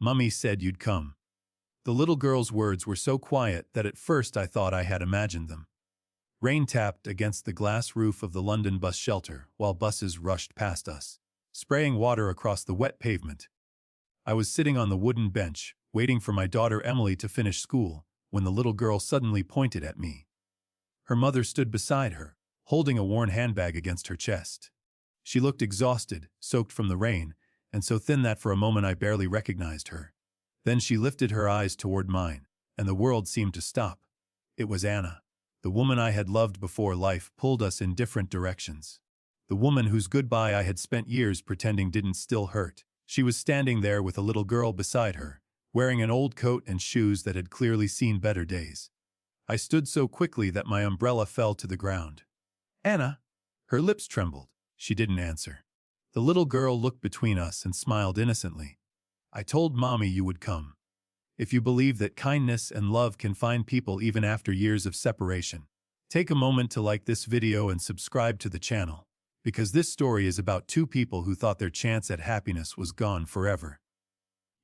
Mummy said you'd come." The little girl's words were so quiet that at first I thought I had imagined them. Rain tapped against the glass roof of the London bus shelter while buses rushed past us, spraying water across the wet pavement. I was sitting on the wooden bench, waiting for my daughter Emily to finish school, when the little girl suddenly pointed at me. Her mother stood beside her, holding a worn handbag against her chest. She looked exhausted, soaked from the rain, and so thin that for a moment I barely recognized her. Then she lifted her eyes toward mine, and the world seemed to stop. It was Anna, the woman I had loved before life pulled us in different directions. The woman whose goodbye I had spent years pretending didn't still hurt. She was standing there with a little girl beside her, wearing an old coat and shoes that had clearly seen better days. I stood so quickly that my umbrella fell to the ground. "Anna!" Her lips trembled. She didn't answer. The little girl looked between us and smiled innocently. "I told Mommy you would come. If you believe that kindness and love can find people even after years of separation, take a moment to like this video and subscribe to the channel, because this story is about two people who thought their chance at happiness was gone forever."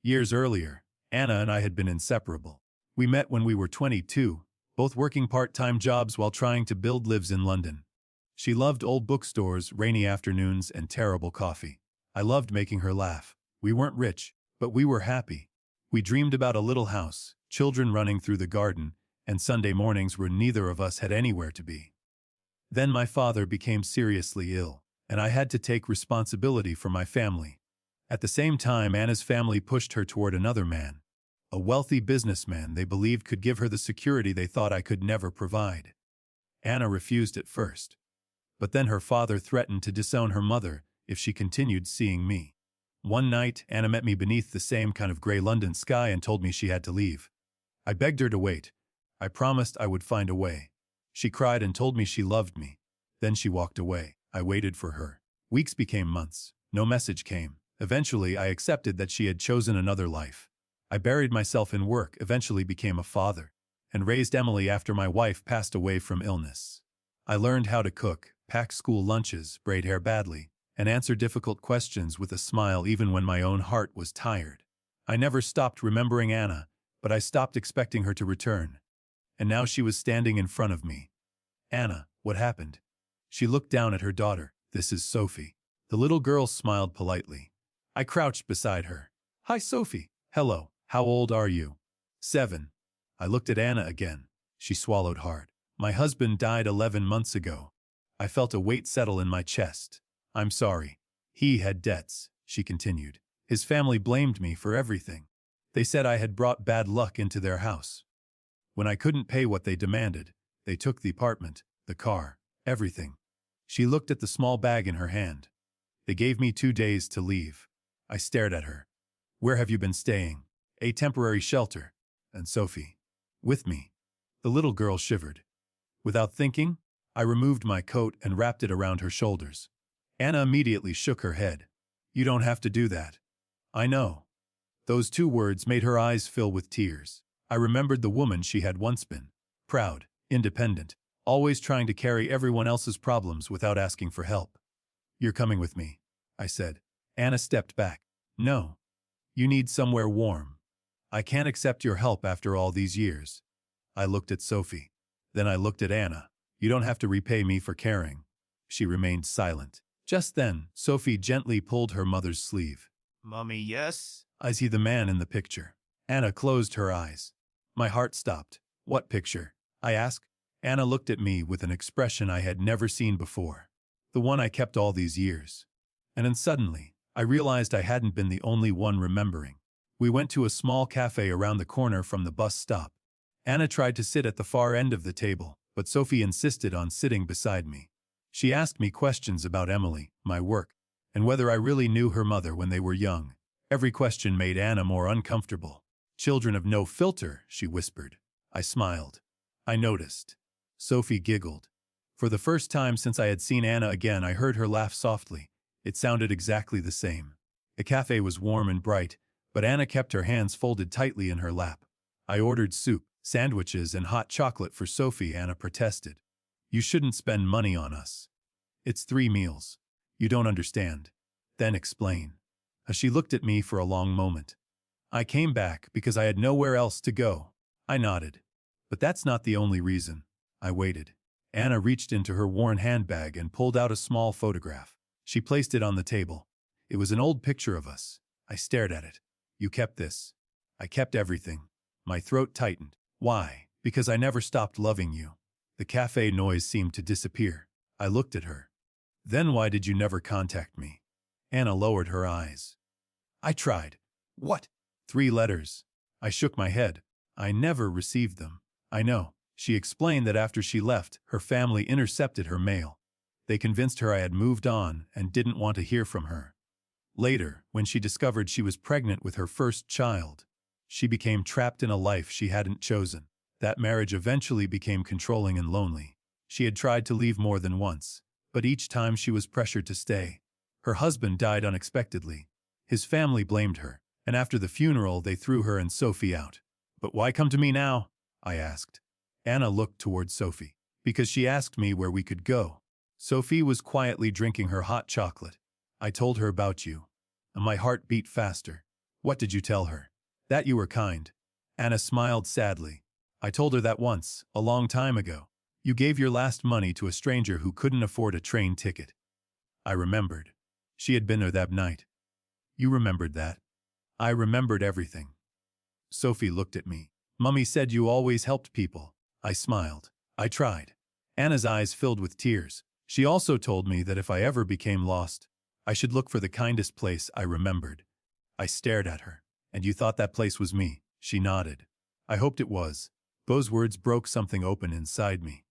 Years earlier, Anna and I had been inseparable. We met when we were 22, both working part-time jobs while trying to build lives in London. She loved old bookstores, rainy afternoons, and terrible coffee. I loved making her laugh. We weren't rich, but we were happy. We dreamed about a little house, children running through the garden, and Sunday mornings where neither of us had anywhere to be. Then my father became seriously ill, and I had to take responsibility for my family. At the same time, Anna's family pushed her toward another man, a wealthy businessman they believed could give her the security they thought I could never provide. Anna refused at first, but then her father threatened to disown her mother if she continued seeing me. One night, Anna met me beneath the same kind of gray London sky and told me she had to leave. I begged her to wait. I promised I would find a way. She cried and told me she loved me. Then she walked away. I waited for her. Weeks became months. No message came. Eventually, I accepted that she had chosen another life. I buried myself in work, eventually became a father, and raised Emily after my wife passed away from illness. I learned how to cook, pack school lunches, braid hair badly, and answer difficult questions with a smile even when my own heart was tired. I never stopped remembering Anna, but I stopped expecting her to return. And now she was standing in front of me. "Anna, what happened?" She looked down at her daughter. "This is Sophie." The little girl smiled politely. I crouched beside her. "Hi, Sophie." "Hello. How old are you?" 7. I looked at Anna again. She swallowed hard. "My husband died 11 months ago." I felt a weight settle in my chest. "I'm sorry. He had debts," she continued. "His family blamed me for everything. They said I had brought bad luck into their house. When I couldn't pay what they demanded, they took the apartment, the car, everything." She looked at the small bag in her hand. "They gave me 2 days to leave." I stared at her. "Where have you been staying?" "A temporary shelter." "And Sophie?" "With me." The little girl shivered. Without thinking, I removed my coat and wrapped it around her shoulders. Anna immediately shook her head. "You don't have to do that." "I know." Those 2 words made her eyes fill with tears. I remembered the woman she had once been. Proud, independent, always trying to carry everyone else's problems without asking for help. "You're coming with me," I said. Anna stepped back. "No. You need somewhere warm. I can't accept your help after all these years." I looked at Sophie. Then I looked at Anna. "You don't have to repay me for caring." She remained silent. Just then, Sophie gently pulled her mother's sleeve. "Mommy, yes?" "I see the man in the picture." Anna closed her eyes. My heart stopped. "What picture?" I asked. Anna looked at me with an expression I had never seen before. "The one I kept all these years." And then suddenly, I realized I hadn't been the only one remembering. We went to a small cafe around the corner from the bus stop. Anna tried to sit at the far end of the table, but Sophie insisted on sitting beside me. She asked me questions about Emily, my work, and whether I really knew her mother when they were young. Every question made Anna more uncomfortable. "Children of no filter," she whispered. I smiled. I noticed. Sophie giggled. For the first time since I had seen Anna again, I heard her laugh softly. It sounded exactly the same. The cafe was warm and bright, but Anna kept her hands folded tightly in her lap. I ordered soup, sandwiches, and hot chocolate for Sophie. Anna protested. "You shouldn't spend money on us. It's 3 meals. You don't understand." "Then explain." She looked at me for a long moment. I came back because I had nowhere else to go. I nodded. But that's not the only reason. I waited. Anna reached into her worn handbag and pulled out a small photograph. She placed it on the table. It was an old picture of us. I stared at it. You kept this. I kept everything. My throat tightened. Why? Because I never stopped loving you. The cafe noise seemed to disappear. I looked at her. Then why did you never contact me? Anna lowered her eyes. I tried. What? 3 letters. I shook my head. I never received them. I know. She explained that after she left, her family intercepted her mail. They convinced her I had moved on and didn't want to hear from her. Later, when she discovered she was pregnant with her first child, she became trapped in a life she hadn't chosen. That marriage eventually became controlling and lonely. She had tried to leave more than once, but each time she was pressured to stay. Her husband died unexpectedly. His family blamed her, and after the funeral they threw her and Sophie out. But why come to me now? I asked. Anna looked toward Sophie. Because she asked me where we could go. Sophie was quietly drinking her hot chocolate. I told her about you, and my heart beat faster. What did you tell her? That you were kind. Anna smiled sadly. I told her that once, a long time ago. You gave your last money to a stranger who couldn't afford a train ticket. I remembered. She had been there that night. You remembered that? I remembered everything. Sophie looked at me. Mummy said you always helped people. I smiled. I tried. Anna's eyes filled with tears. She also told me that if I ever became lost, I should look for the kindest place. I remembered. I stared at her. And you thought that place was me? She nodded. I hoped it was. Those words broke something open inside me.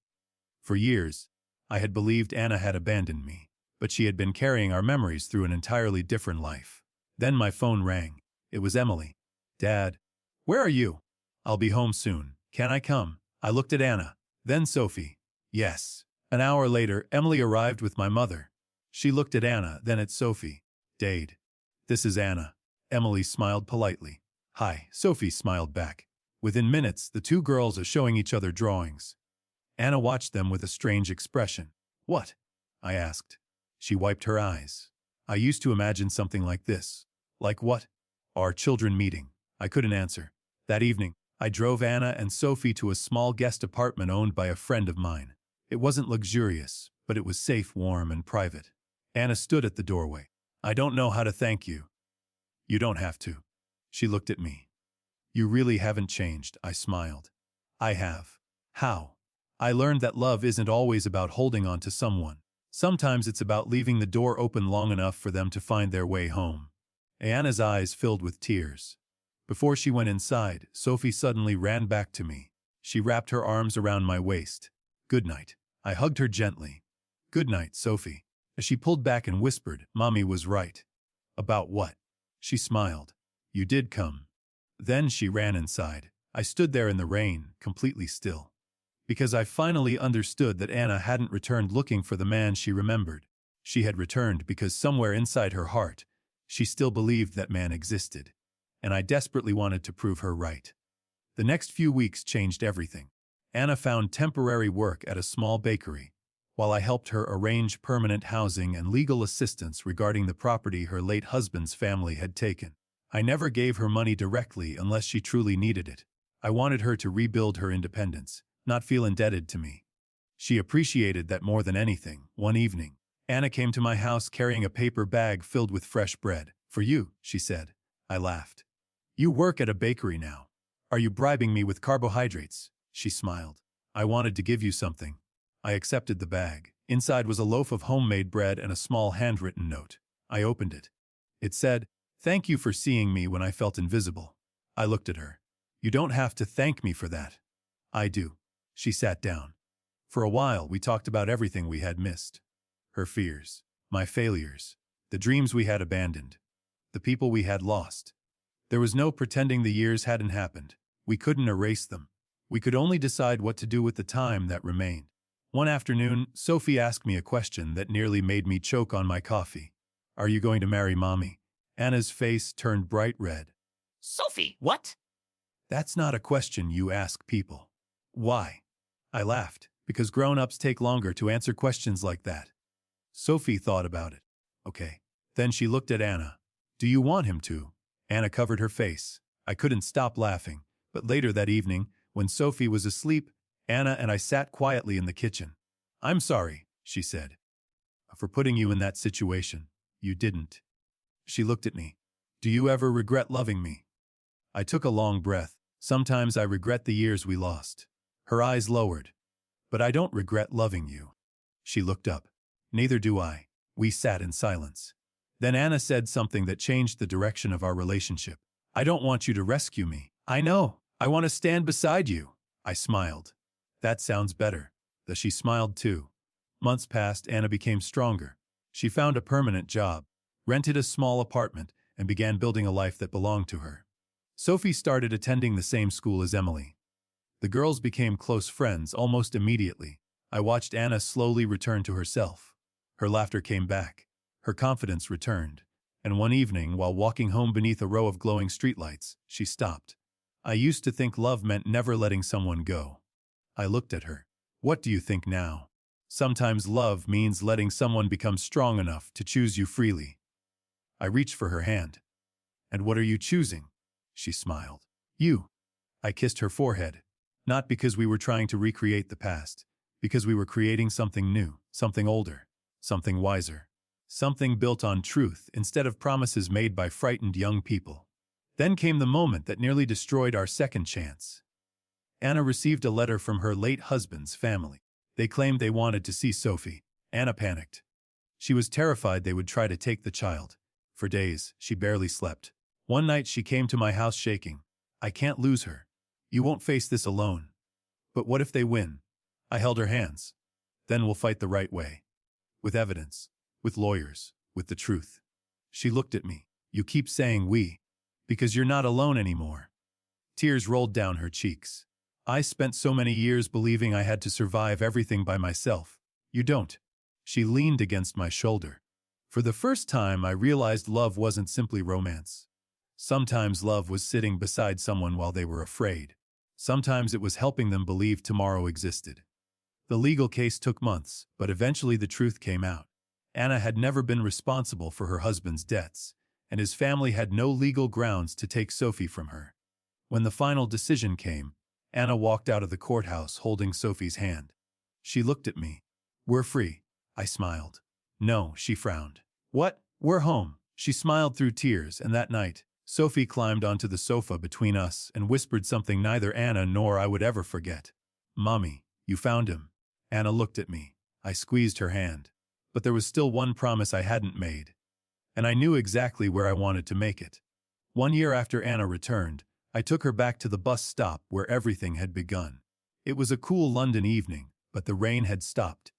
For years, I had believed Anna had abandoned me, but she had been carrying our memories through an entirely different life. Then my phone rang. It was Emily. Dad, where are you? I'll be home soon. Can I come? I looked at Anna, then Sophie. Yes. An hour later, Emily arrived with my mother. She looked at Anna, then at Sophie. Dade. This is Anna. Emily smiled politely. Hi, Sophie smiled back. Within minutes, the 2 girls are showing each other drawings. Anna watched them with a strange expression. What? I asked. She wiped her eyes. I used to imagine something like this. Like what? Our children meeting. I couldn't answer. That evening, I drove Anna and Sophie to a small guest apartment owned by a friend of mine. It wasn't luxurious, but it was safe, warm, and private. Anna stood at the doorway. I don't know how to thank you. You don't have to. She looked at me. You really haven't changed, I smiled. I have. How? I learned that love isn't always about holding on to someone. Sometimes it's about leaving the door open long enough for them to find their way home. Anna's eyes filled with tears. Before she went inside, Sophie suddenly ran back to me. She wrapped her arms around my waist. Good night. I hugged her gently. Good night, Sophie. As she pulled back and whispered, Mommy was right. About what? She smiled. You did come. Then she ran inside. I stood there in the rain, completely still. Because I finally understood that Anna hadn't returned looking for the man she remembered. She had returned because somewhere inside her heart, she still believed that man existed. And I desperately wanted to prove her right. The next few weeks changed everything. Anna found temporary work at a small bakery, while I helped her arrange permanent housing and legal assistance regarding the property her late husband's family had taken. I never gave her money directly unless she truly needed it. I wanted her to rebuild her independence, not feel indebted to me. She appreciated that more than anything. One evening, Anna came to my house carrying a paper bag filled with fresh bread. For you, she said. I laughed. You work at a bakery now. Are you bribing me with carbohydrates? She smiled. I wanted to give you something. I accepted the bag. Inside was a loaf of homemade bread and a small handwritten note. I opened it. It said, "Thank you for seeing me when I felt invisible." I looked at her. You don't have to thank me for that. I do. She sat down. For a while, we talked about everything we had missed. Her fears, my failures, the dreams we had abandoned, the people we had lost. There was no pretending the years hadn't happened. We couldn't erase them. We could only decide what to do with the time that remained. One afternoon, Sophie asked me a question that nearly made me choke on my coffee. Are you going to marry Mommy? Anna's face turned bright red. Sophie, what? That's not a question you ask people. Why? I laughed, because grown-ups take longer to answer questions like that. Sophie thought about it. Okay. Then she looked at Anna. Do you want him to? Anna covered her face. I couldn't stop laughing, but later that evening, when Sophie was asleep, Anna and I sat quietly in the kitchen. "I'm sorry," she said, "for putting you in that situation. You didn't." She looked at me. "Do you ever regret loving me?" I took a long breath. "Sometimes I regret the years we lost." Her eyes lowered. "But I don't regret loving you." She looked up. "Neither do I." We sat in silence. Then Anna said something that changed the direction of our relationship. "I don't want you to rescue me. I know. I want to stand beside you." I smiled. "That sounds better." She smiled too. Months passed. Anna became stronger. She found a permanent job, rented a small apartment, and began building a life that belonged to her. Sophie started attending the same school as Emily. The girls became close friends almost immediately. I watched Anna slowly return to herself. Her laughter came back. Her confidence returned. And one evening, while walking home beneath a row of glowing streetlights, she stopped. "I used to think love meant never letting someone go." I looked at her. "What do you think now?" "Sometimes love means letting someone become strong enough to choose you freely." I reached for her hand. "And what are you choosing?" She smiled. "You." I kissed her forehead. Not because we were trying to recreate the past, because we were creating something new, something older, something wiser, something built on truth instead of promises made by frightened young people. Then came the moment that nearly destroyed our second chance. Anna received a letter from her late husband's family. They claimed they wanted to see Sophie. Anna panicked. She was terrified they would try to take the child. For days, she barely slept. One night she came to my house shaking. "I can't lose her. You won't face this alone." "But what if they win?" I held her hands. "Then we'll fight the right way. With evidence. With lawyers. With the truth." She looked at me. "You keep saying we. Because you're not alone anymore." Tears rolled down her cheeks. "I spent so many years believing I had to survive everything by myself. You don't." She leaned against my shoulder. For the first time, I realized love wasn't simply romance. Sometimes love was sitting beside someone while they were afraid. Sometimes it was helping them believe tomorrow existed. The legal case took months, but eventually the truth came out. Anna had never been responsible for her husband's debts, and his family had no legal grounds to take Sophie from her. When the final decision came, Anna walked out of the courthouse holding Sophie's hand. She looked at me. "We're free." I smiled. "No," she frowned. "What? We're home." She smiled through tears, and that night, Sophie climbed onto the sofa between us and whispered something neither Anna nor I would ever forget. "Mommy, you found him." Anna looked at me. I squeezed her hand. But there was still one promise I hadn't made. And I knew exactly where I wanted to make it. 1 year after Anna returned, I took her back to the bus stop where everything had begun. It was a cool London evening, but the rain had stopped.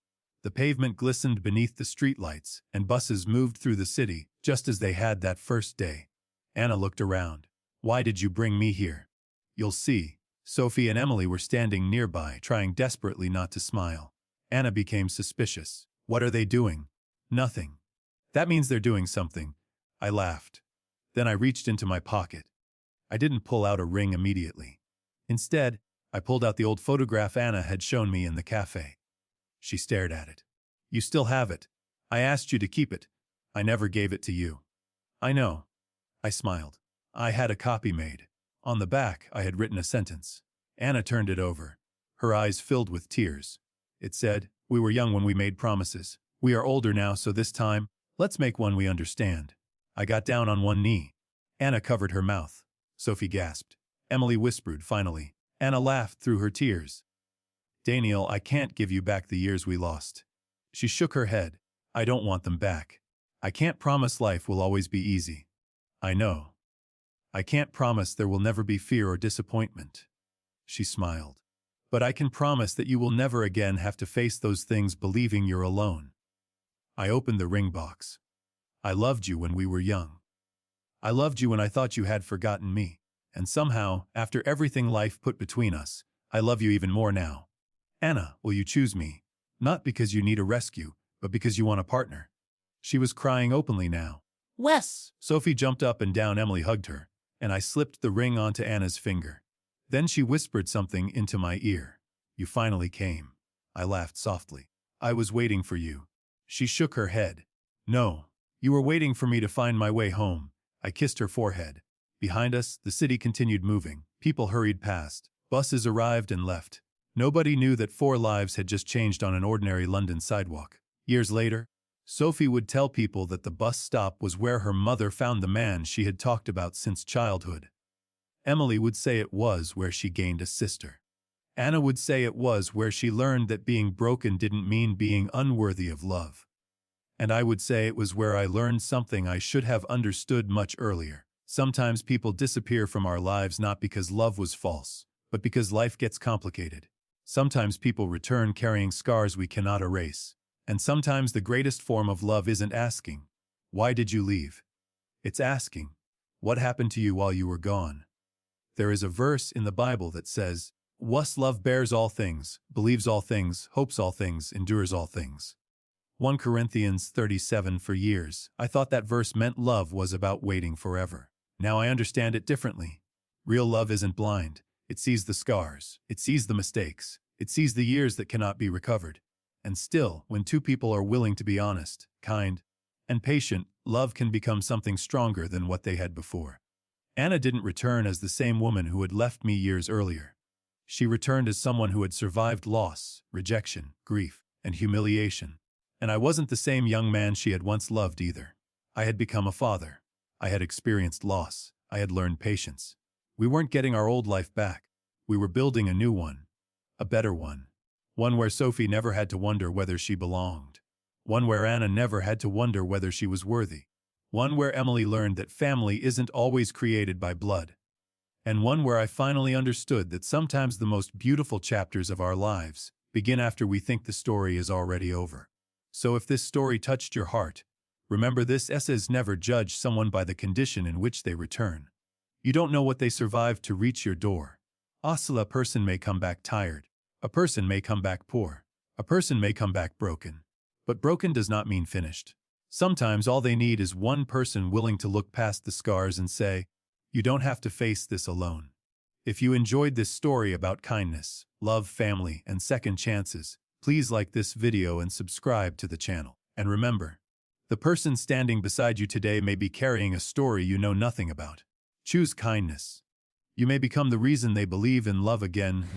The pavement glistened beneath the streetlights, and buses moved through the city just as they had that first day. Anna looked around. "Why did you bring me here?" "You'll see." Sophie and Emily were standing nearby, trying desperately not to smile. Anna became suspicious. "What are they doing?" "Nothing." "That means they're doing something." I laughed. Then I reached into my pocket. I didn't pull out a ring immediately. Instead, I pulled out the old photograph Anna had shown me in the cafe. She stared at it. "You still have it. I asked you to keep it. I never gave it to you." "I know." I smiled. "I had a copy made. On the back, I had written a sentence." Anna turned it over. Her eyes filled with tears. It said, "We were young when we made promises. We are older now, so this time, let's make one we understand." I got down on one knee. Anna covered her mouth. Sophie gasped. Emily whispered, finally. Anna laughed through her tears. "Daniel, I can't give you back the years we lost." She shook her head. "I don't want them back. I can't promise life will always be easy." "I know. I can't promise there will never be fear or disappointment." She smiled. "But I can promise that you will never again have to face those things believing you're alone." I opened the ring box. "I loved you when we were young. I loved you when I thought you had forgotten me. And somehow, after everything life put between us, I love you even more now. Anna, will you choose me? Not because you need a rescue, but because you want a partner." She was crying openly now. "Wes!" Sophie jumped up and down. Emily hugged her, and I slipped the ring onto Anna's finger. Then she whispered something into my ear. "You finally came." I laughed softly. "I was waiting for you." She shook her head. "No, you were waiting for me to find my way home." I kissed her forehead. Behind us, the city continued moving. People hurried past. Buses arrived and left. Nobody knew that 4 lives had just changed on an ordinary London sidewalk. Years later, Sophie would tell people that the bus stop was where her mother found the man she had talked about since childhood. Emily would say it was where she gained a sister. Anna would say it was where she learned that being broken didn't mean being unworthy of love. And I would say it was where I learned something I should have understood much earlier. Sometimes people disappear from our lives not because love was false, but because life gets complicated. Sometimes people return carrying scars we cannot erase. And sometimes the greatest form of love isn't asking, "Why did you leave?" It's asking, "What happened to you while you were gone?" There is a verse in the Bible that says, "Whose love bears all things, believes all things, hopes all things, endures all things." 1 Corinthians 37. For years, I thought that verse meant love was about waiting forever. Now I understand it differently. Real love isn't blind. It sees the scars. It sees the mistakes. It sees the years that cannot be recovered. And still, when 2 people are willing to be honest, kind, and patient, love can become something stronger than what they had before. Anna didn't return as the same woman who had left me years earlier. She returned as someone who had survived loss, rejection, grief, and humiliation. And I wasn't the same young man she had once loved either. I had become a father. I had experienced loss. I had learned patience. We weren't getting our old life back. We were building a new one. A better one. One where Sophie never had to wonder whether she belonged. One where Anna never had to wonder whether she was worthy. One where Emily learned that family isn't always created by blood. And one where I finally understood that sometimes the most beautiful chapters of our lives begin after we think the story is already over. So if this story touched your heart, remember this: says never judge someone by the condition in which they return. You don't know what they survived to reach your door. Also, a person may come back tired. A person may come back poor. A person may come back broken. But broken does not mean finished. Sometimes all they need is one person willing to look past the scars and say, "You don't have to face this alone." If you enjoyed this story about kindness, love, family, and second chances, please like this video and subscribe to the channel. And remember, the person standing beside you today may be carrying a story you know nothing about. Choose kindness. You may become the reason they believe in love again.